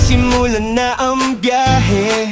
Simulan na ang biyahe.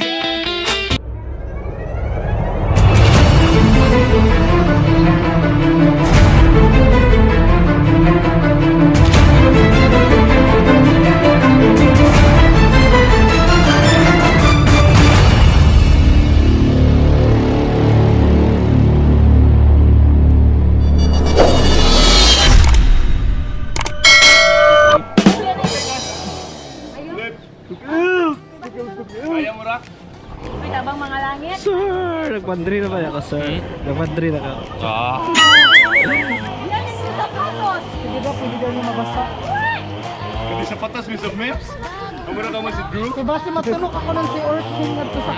May tabang mga langit. Sir, nagpandri na ba ako, sir? Nagpandri na ka. Yan yung sa patos. Hindi ba pwede daw niya mabasa? Kasi sa patas, Mr. Meps. Kamura ka mo si Drew. Diba si matulog ako ng si Earth kung nagto sa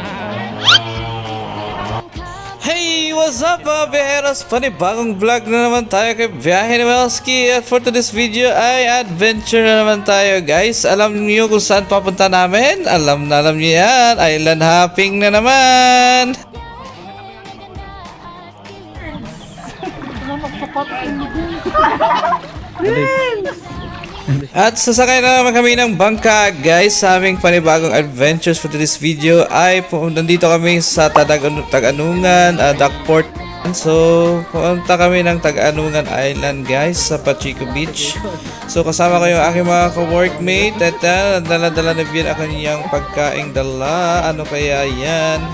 Hey! What's up mga beheros? Panibagong vlog na naman tayo kay Biyahe ni Welski. At for today's video ay adventure na naman tayo guys. Alam niyo kung saan papunta namin? Alam niyo yan. Island hopping na naman. At sasakay na naman kami ng bangka guys sa aming panibagong adventures. For today's video ay nandito kami sa Taganungan, Duckport. So pumunta kami ng Taganungan Island guys sa Pachico Beach. So kasama ko yung aking mga co-workmate. At dala-dala na biyan ang kanyang pagkaing dala. Ano kaya yan?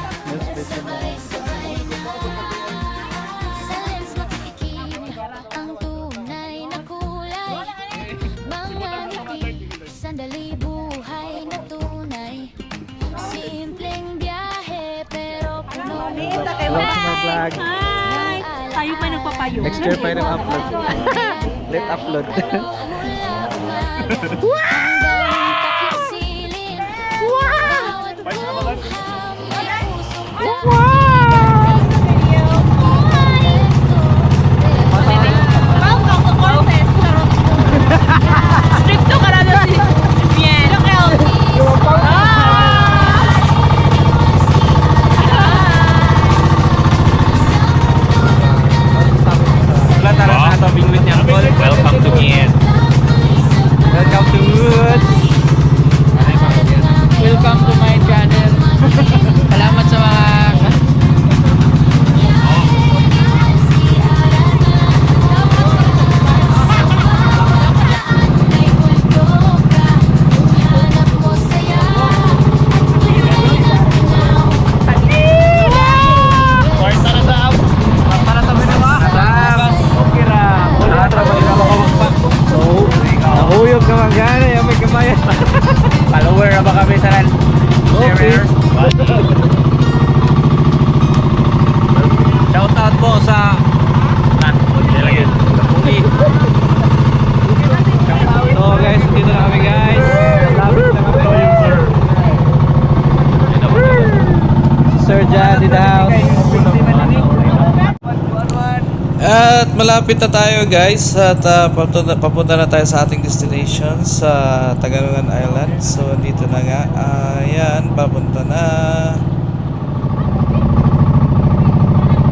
Sandali buhay na tunay. Simpleng biyahe pero puno Welcome to my vlog. Hi! Tayo pa nagpapayo. Next year pa rin upload. Let's upload. Stricto ka na si Bien. Welcome to Kian. Welcome to Woods. Welcome to my channel. Salamat sa mga nahuyog naman gana, yung may kamaya. Follower na ba kami sa ran? Okay. Shout out po sa So guys, dito na kami guys. Lapit na kami. Sir Jan in the house. At malapit na tayo guys at papunta na tayo sa ating destination sa Taganungan Island. So dito na nga, ayan, papunta na.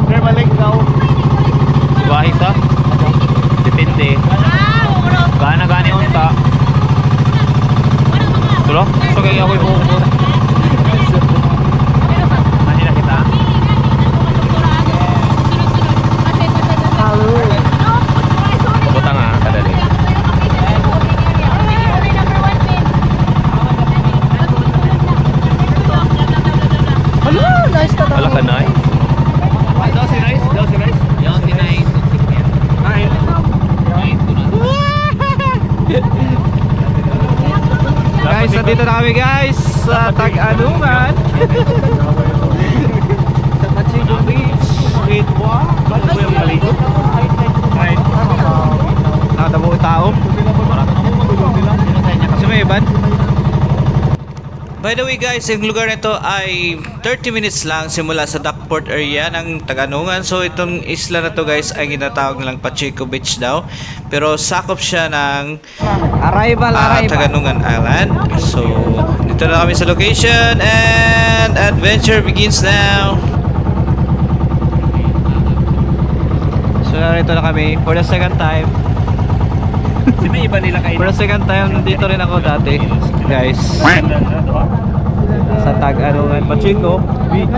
Sir, balik daw. Subahi sa? Depende. Gana-gani unta. Tulo? So kaya ako'y buhok mo. Mani na kita. Pupunta nga, kadali. Wala ka na eh. Daw si Rice? Guys, nandito na kami guys sa Taganungan. Sa Pachico Beach. Wait, wow. Ba't mo yung maligo? Right. Nakatabo yung tao. Kasi may iban. By the way guys, yung lugar nito ay 30 minutes lang simula sa Duckport area ng Taganungan. So itong isla na to guys ay ginatawag nilang Pachico Beach daw. Pero sakop siya ng Arrival. Taganungan Island. So dito na kami sa location and adventure begins now. ganito na kami for the second time. Kasi may iba nila kayo. For the second time, nandito rin ako dati, guys. Sa Tag-Anungan, Pachico Beach.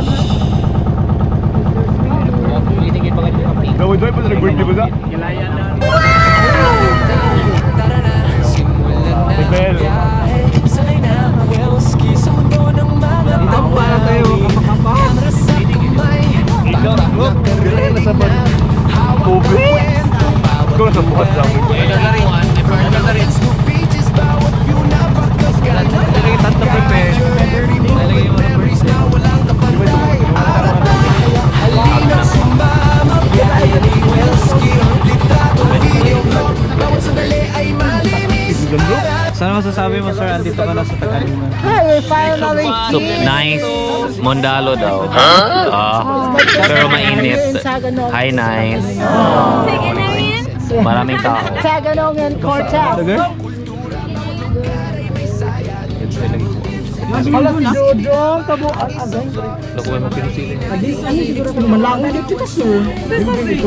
Gawin doon pa sa nag-birthday ba sa? Bel. Dito po para tayo kapakapa. Ikaw, look. Kaya nasa ban. Ube. Ikaw nasa buhat lang. Nalagay tanto prepare. Nalagay yung mga birthday. Sana masasabi mo, sir, andito ka na sa Tag-Anungan. Nice. Mondalo daw. Pero mainit. Hi, nice. Sige na yun. Maraming tao. Taganongan Quartet. Tagal? Wala si Dodong, kabuan agay. Nakuha mo pinusili. Malangan dito ka, sir.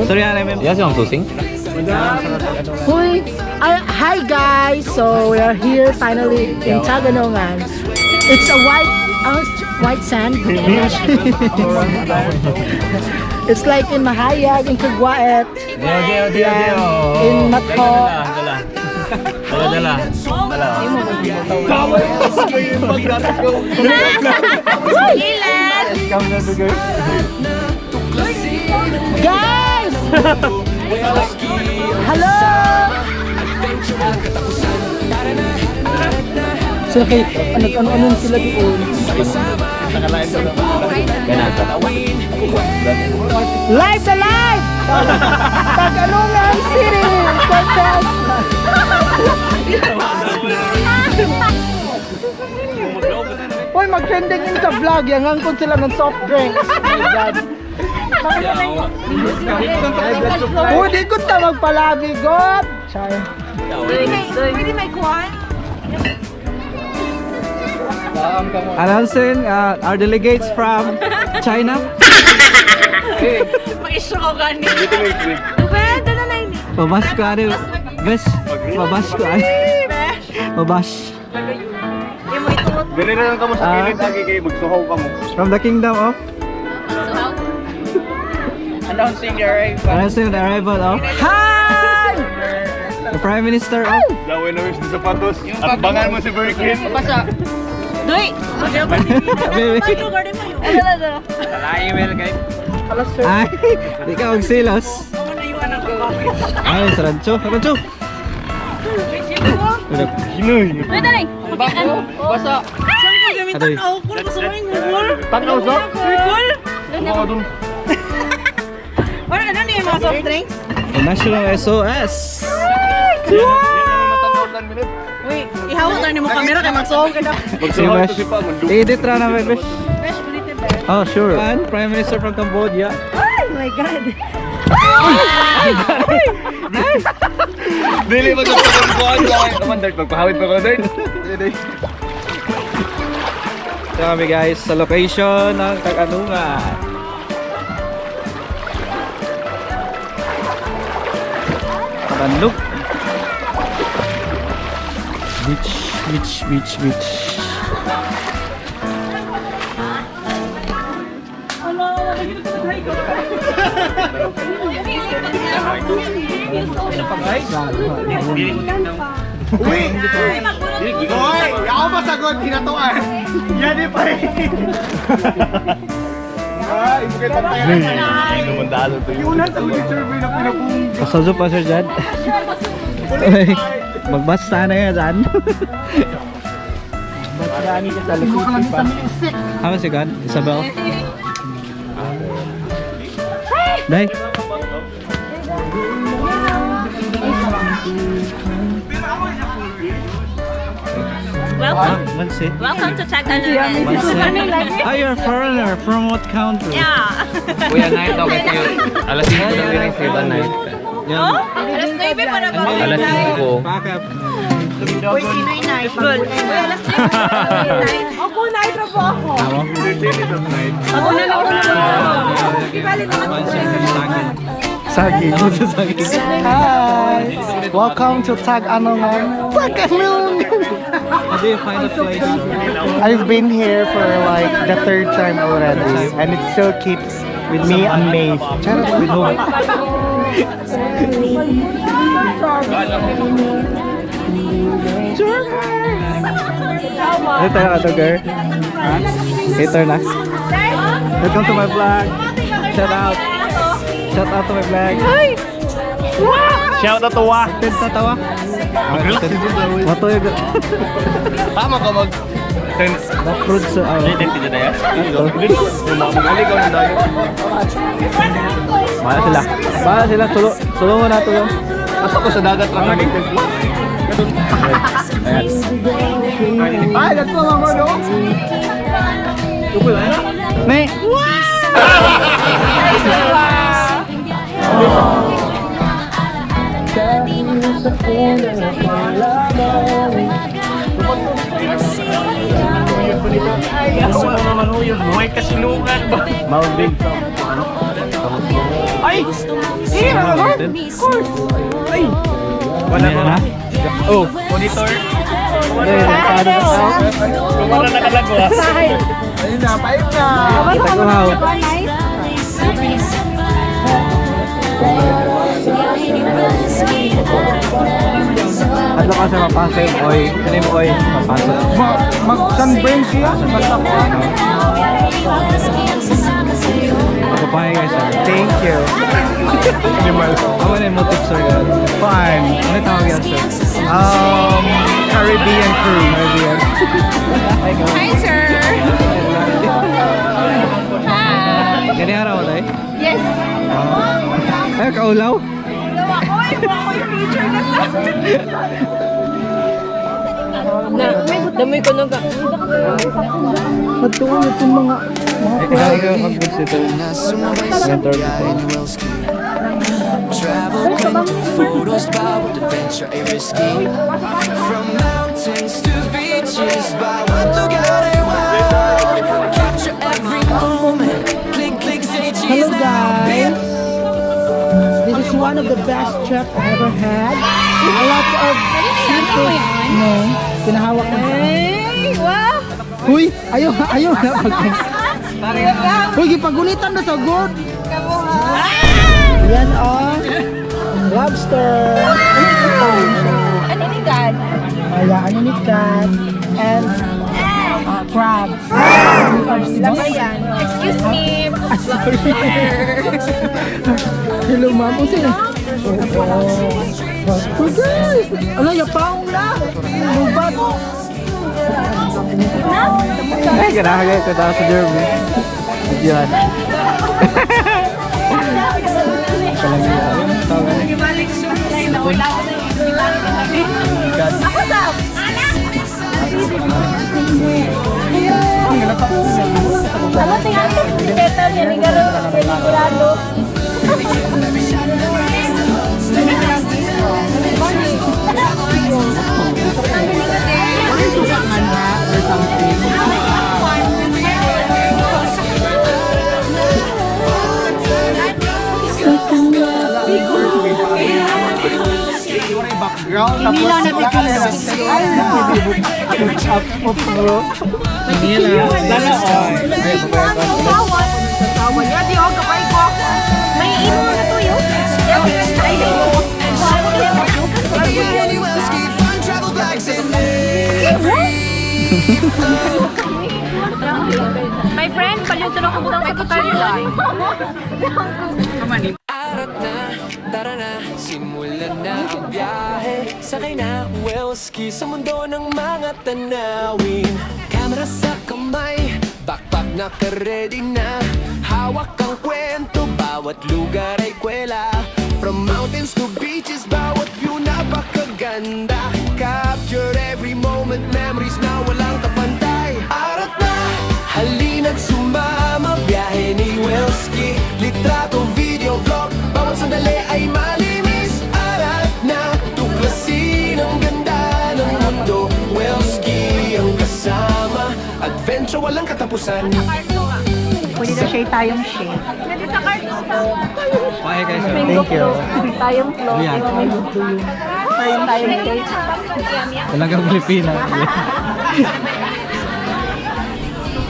Sorry, Anay. Yes, yung susing? Huy! Hi guys! So we are here finally in Taganongan. It's a white sand beach. It's like in Mahayag, in Cagwaet, in Matho. Dala. Guys! Hello! Sila kay, ano sila doon? Live to live! Taganongan City! Quartet! Uy, mag-trending in sa vlog. Yang angkon sila ng soft drinks. Oh my God. Uy, di ko ta magpalabi, God! Char. Pwede may kuhan? Announcing our delegates from China. Mag-isyo ko gani. Pwede na na yun. Mabash ko, ano? Besh, mabash ko, ano? Mabash. Gani na lang ka mo sa kilid lagi kayo. Magsuhaw ka mo. From the kingdom of? Announcing the arrival. Announcing the arrival of? Hi! The Prime Minister of? Laway na wish ni sapatos. At bangan mo si Birkin. Doy! Baby. Ano? Ay, di ka magsilos. Ay, sa rancho. Sa rancho. Hinoy. Pwede na yun. Basa. Adoy. Tanaw sa? Gugol? Mga dun. Ano na yung mga soft drinks? The National SOS. Uy, ihawag na mo kamera kay magsoong ka na. Magsuhaw ito si Pa. Edit ra na, baby. Fresh ulit ba? Oh, sure. And Prime Minister from Cambodia. Oh my God. Dili magpapagkuhan ko. Naman, Dart. Magpahawid pa ko, Dart. Ito kami guys sa location ng Tag-Anungan. Look. Beach. Hoy! Ako masagot. Hinatuan. Yan eh pa eh. Ay, bukit ang tayo. Hindi naman dalo to yun. Yun ang survey na pinabungga. Pasazo pa sir dyan. Uy, magbasta na yan dyan. Hama si God? Isabel? Day? Welcome to Taganongan. Ah, you're a foreigner. From what country? Yeah. Kuya, night daw kasi yun. Alas 5 lang rin sila night. Oh? Alas 9 para ba? Alas 5. Bakit? Uy, sinoy night? Good. Uy, alas 9 ako, night na po ako. Ako? Ako na lang ako. Ibalik naman. Saging. Hi! Welcome to Tag Anongan. Tag Anongan! How do you find the place? I've been here for like the third time already, and it still keeps me amazed. With whom? Hater ka to, girl? Ha? Hater na? Welcome to my vlog. Shout out. Shout out to my vlog. Shout out to Wa! Pinta tawa. Matoy ka. Tama ka mag... Na-fruit sa awa. Bahala sila. Bahala sila. Tulungan na tulong. Pasok ko sa dagat lang na dito. Ayan. Ay, that's mga ano? May. Buhay kasilungan ba? Maunding. Ay! Hindi na naman! Ay! Wala na. Oh. Monitor! Wala na nakalago ah. Ayun na, paip na! Taguhaw. At ka sa mapasok, oy. Ano yung oy? Mapasok. Mag-sunburn siya? Basta ko ano? Ako pa guys. Thank you. Ako na yung motive sir. Fun. Ano yung tawag yan sir? Caribbean cruise. Caribbean. Hi, sir! Ganyan araw na eh? Yes! Ay, kaulaw? Oy, yung picture na sa... Damoy ko nung Patuloy itong mga... Ikaw mag-visit ito. Travel kwento, photos, bawat adventure ay risky. From mountains to beaches, bawat lugar ay wild. Capture every moment, click, click, say cheese. Hello guys! This is one of the best trip I ever had. A lot of seafood. No, pinahawak ko. Hey! Wow! Huy! Ayaw na Huy, gipagulitan na sa good! Yan oh! Lobster! Ano ni God? Ayan, aninikad. And crabs. Lagay yan. Excuse me. Hello ma'am, kung sino? Oh guys! Ano, yapaong na! Lubat! Ay, ganahagay ko daw sa Jeremy. Diyan. Ako daw! Ako tingnan ko. Better yan. Sigurado. Background, tapos May imo na to yun. My friend, palutulong ko muna sa guitar nila. Arat na, tara na, simulan na ang biyahe. Sakay na, Welski sa mundo ng mga tanawin. Camera sa kamay, backpack naka-ready na. Hawak ang kwento, bawat lugar ay kwela. From mountains to beaches, bawat view napakaganda. Capture every moment, memories na walang kapantay. Arat na, halina't sumama, biyahe ni Welski. Litrato, video, vlog, bawat sandali ay malinis. Arat na, tuklasin ang ganda ng mundo. Welski ang kasama, adventure walang katapusan. Pwede na share tayong share. Pwede sa cards. Pahay guys. Thank you. Tayong flow. Yan. Tayong cake. Talagang Pilipinas.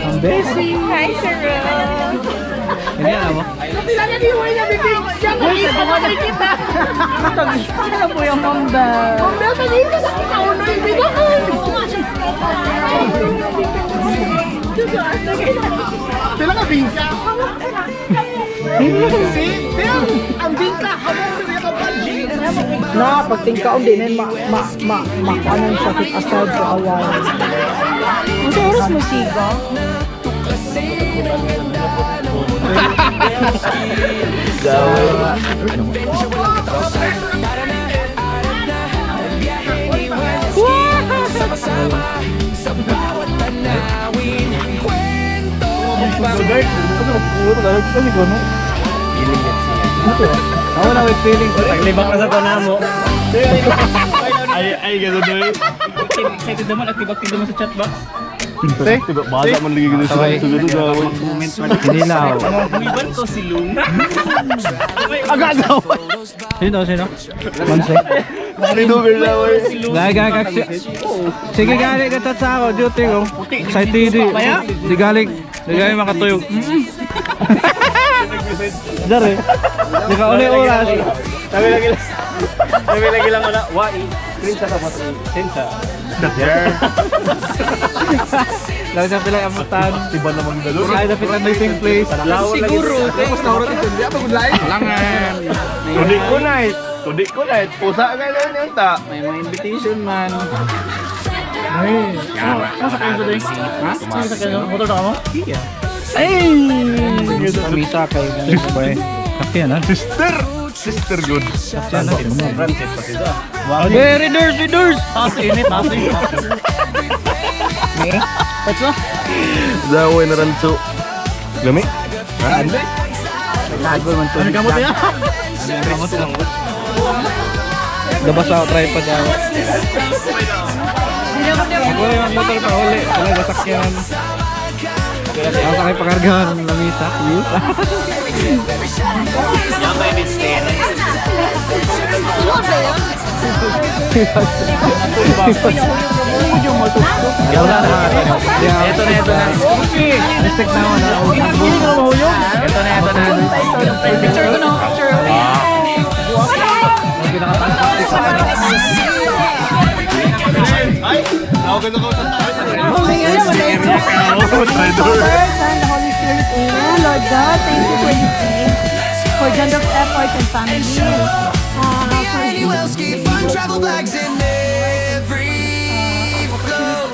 Ang best. Hi, Sir Ron. Hindi alam mo. Ano po yung Mamba? Mamba, kanina sa kauno yung bigahan. Sila ka bingka. Na, pagtingkaon din, makanan sa sit aside sa awan. Ang oras mo siga? Ako na with feeling. Paglibak na sa tanan mo. Ay, gano'n doon. Excited naman at tibak-tibak mo sa chatbox. Basa man lagi gini sa gano'n daw. Hinilaw. Bumiban ko si Lung. Agagaw! Sino? Manse? Rinuber daw eh. Gagagag siya. Sige, galing ka sa ako. Duty ko. Excited. Di galing makatuyog. Dari. Di ka uli oras. Sabi lagi lang wala. Wai. Screen sa kapatid. Sensa. There. Lagi sa pila amutan. Iba namang dalo. Kaya dapat ang meeting place. Siguro. Tapos naurot ito. Di ako gudlay. Langan. Tudik ko na. Pusa ka na yung ta. May mga invitation man. Nasa kayo sa ding? Ha? Nasa kayo? Motor na ka mo? Iya. Ay! Misa kayo. Kakya na. Sister good. Kakya na. Francis pa sila. Hey, readers! Init. Zaway na ranso. Lami? Ande? Nagagol man to. Ano kamot ya? Labas ako, tripod ako. Ako rin ang motor pa uli. Talaga sakyan. Ako sakay pakargahan ng lamisa. Ito na. Respect na ako na. Ito na. Picture ko no? Lord God, thank you for this day, for gender of effort and family.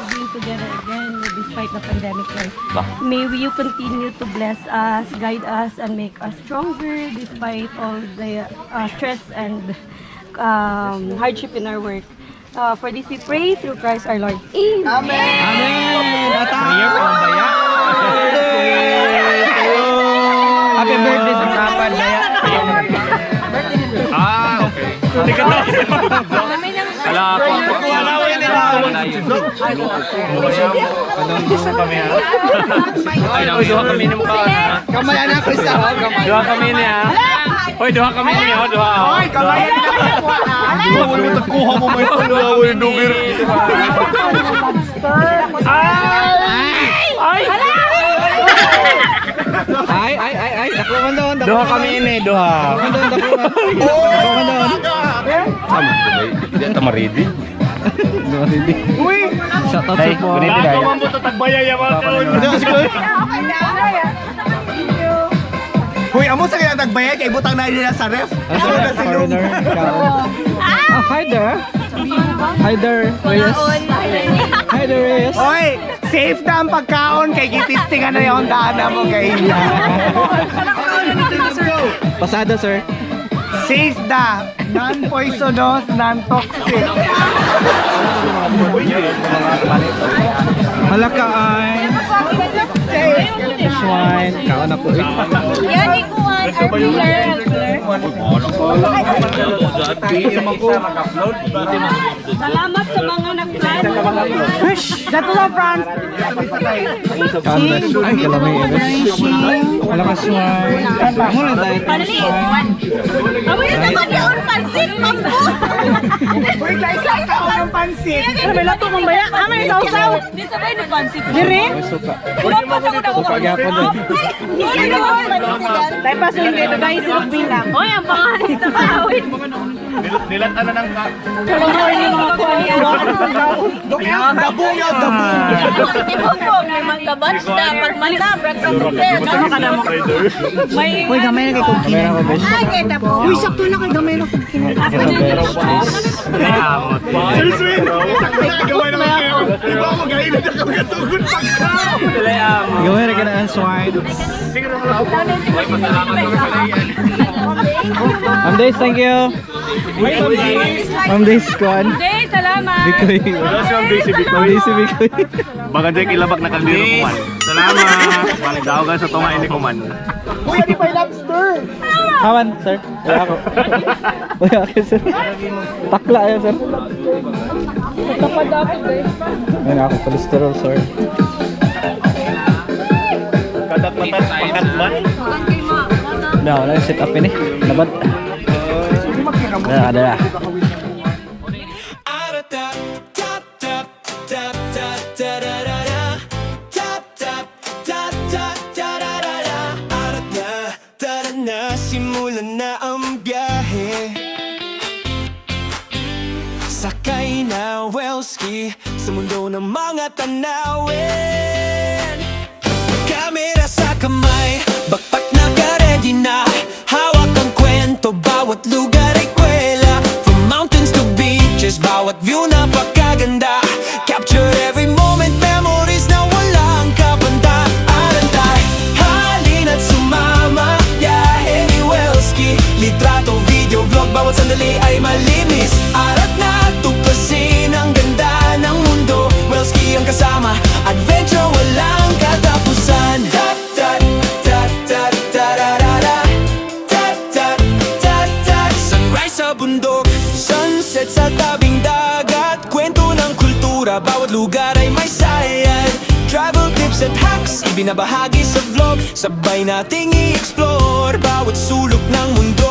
Being together again despite the pandemic. May you continue to bless us, guide us, and make us stronger despite all the stress and hardship in our work. For this we pray through Christ our Lord. Amen. Amen! Happy birthday sa Kapan, Daya. Okay. Hindi ka na. Kala ako. Gusto kami ha. Ay, duha kami ni mukha. Kamayan ako isa. Duha kami ni ha. Hoy, duha kami ni ha. Duha. Hoy, kamayan na ako. Duha mo yung tagkuha mo may duha mo yung dubir. Ay! Dakluman doon. Duha kami ini, duha. Dakluman doon. Hindi ata maridi. Uy! Shout out sa po. Mambo to tagbaya ya mga kaon. Hoy, amo sa kaya tagbaya kay butang na nila sa ref. Hi there. Hi there, Reyes. Hi there, Reyes. Hoy, safe na ang pagkaon kay gitistingan na yung daan mo kay Ila. Pasada, sir. Safe na. Non-poisonous, non-toxic. Malaka ay. Swine. Kaon na po. Yan, ikuan, our pillar. Salamat sa mga nag-plan. Dato sa front. Ay, kalamay. Malakas mo. Muna tayo. Amo yun naman yun, pansit, mambo. Uy, guys, ako ng pansit. May lato mong baya. May sausaw. Di sabay na pansit. Dire? Ilang pa sa una ko Pagyapon doon. Dahil pa sa hindi, guys, silog bilang. Oy, ang pangalit na kaawit. Nilatan na ng Kalungoy ni mga kuwan. Ang dabo yung dabo. Ibog may mga basta pag manabrat ka sa player. Ano ka naman? May Uy, gamay na kay Kuki. Kamera ko, besh. ay kita po. Uy, sakto na kay gamay na Kuki. Gawin na ka na ang swine. Ma'am Days, thank you. Ma'am Days, kuhan. Jay, salamat. Bikoy. Ma'am Days, si Bikoy. Baka dyan kilabak na kaldero kuman. Salamat! Balik daw ka sa tunga ini kuman. Uy, ano pa yung lobster? Haman, sir. Wala ako. Wala ako, sir. Takla yan, sir. Ayun ako, cholesterol, sir. Katat man. Na, wala yung set up ini. Labat. Ada. Simulan na ang biyahe. Sakay na wellski sa mundo ng mga tanawin. Kamera sa kamay, backpack na ka-ready na. Hawak ang kwento, bawat lugar ay kwela. From mountains to beaches, bawat view napakaganda. Capture every moment, memories na walang kabandaan. Halina't sumama, biyahe ni Welski. Litrato, video, vlog, bawat sandali ay malinis. Arat na tuklasin ang ganda ng mundo. Welski ang kasama, adventure walang katapusan. Tat tat tat tat tararara. Tat tat tat tat. Sunrise sa bundok, sunset sa tabing dagat. Kwento ng kultura, bawat lugar ay may sayad. Travel tips at hacks, ibinabahagi sa vlog. Sabay nating i-explore bawat sulok ng mundo.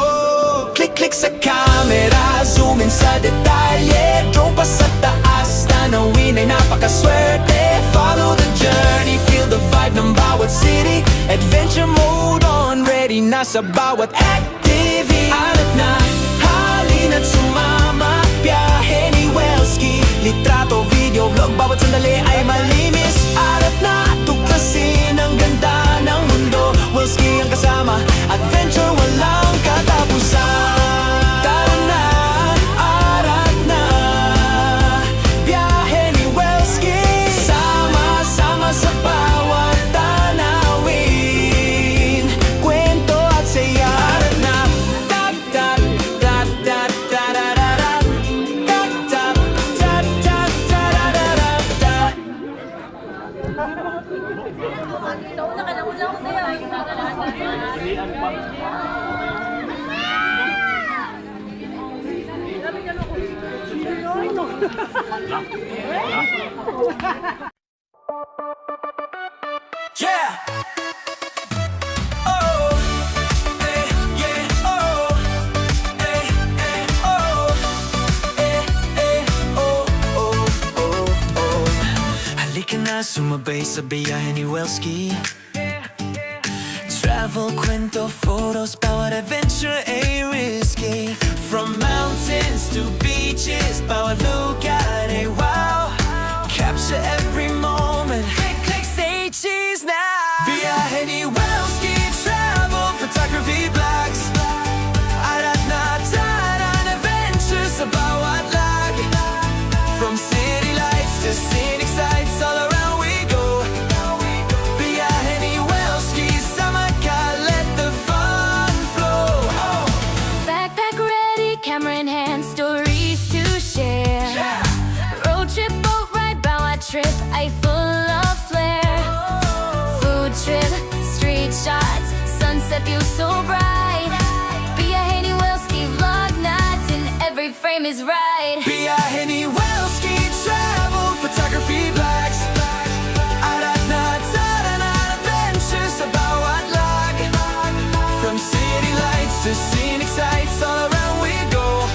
Click-click sa camera, zoom in sa detalye. Drone pa sa taas, tanawin ay napakaswerte. Follow the journey, feel the vibe ng bawat city. Adventure mode on, ready na sa bawat activity. Alat na, halina't sumama, biyahe ni Welski. Litrato, video, vlog, bawat sandali ay malinis. Alat na, tuklasin ang ganda ng mundo. Welski ang kasama, adventure walang katapusan. Tara na, arat na, biyahe ni Welski. Sama-sama sa bawat tanawin, kwento at saya. Arat na, tap tap tap tap tararara. Tap tap tap tap tararara. Yeah. Oh. Eh, yeah. Oh. Eh, oh. Eh, oh. Oh, oh, oh. Halika na, sumabay sa biyahe ni Welski. Travel, kwento, photos, bawat adventure ay risky. From mountains to beaches, bawat lugar ay wow. Capture every moment, click, click, say cheese now. Biyahe ni Welski, travel, photography, vlogs. Arat na tanan, adventures sa bawat lag. From city lights to scenic sights, all around we go. Biyahe ni Welski, sama ka, let the fun flow. Backpack ready, camera in hand, stories to share. name is right. Biyahe ni Welski, travel, photography, blacks. Arat na taranan, adventures sa bawat lag. From city lights to scenic sights, all around we go.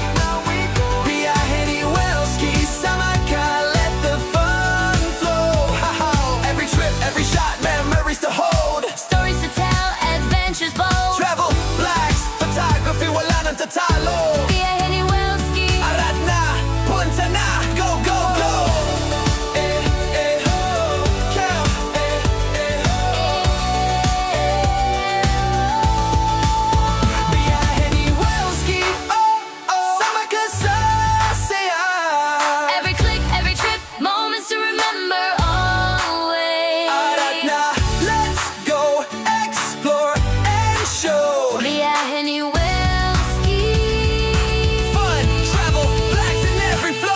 Biyahe ni Welski, sama ka, let the fun flow. Every trip, every shot, memories to hold. Stories to tell, adventures bold. Travel, blacks, photography, wala nang tatalo. Biyahe ni Welski. Arat na, punta na, go, go, go. Count. Biyahe ni Welski, sama ka sa saya. Every click, every trip, moments to remember always. Arat na, let's go, explore and show. Biyahe ni Welski. Fun, travel, blacks in every flow.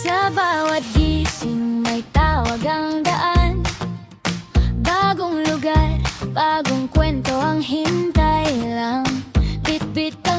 Sa bawat gising may tawag ang daan. Bagong lugar, bagong kwento.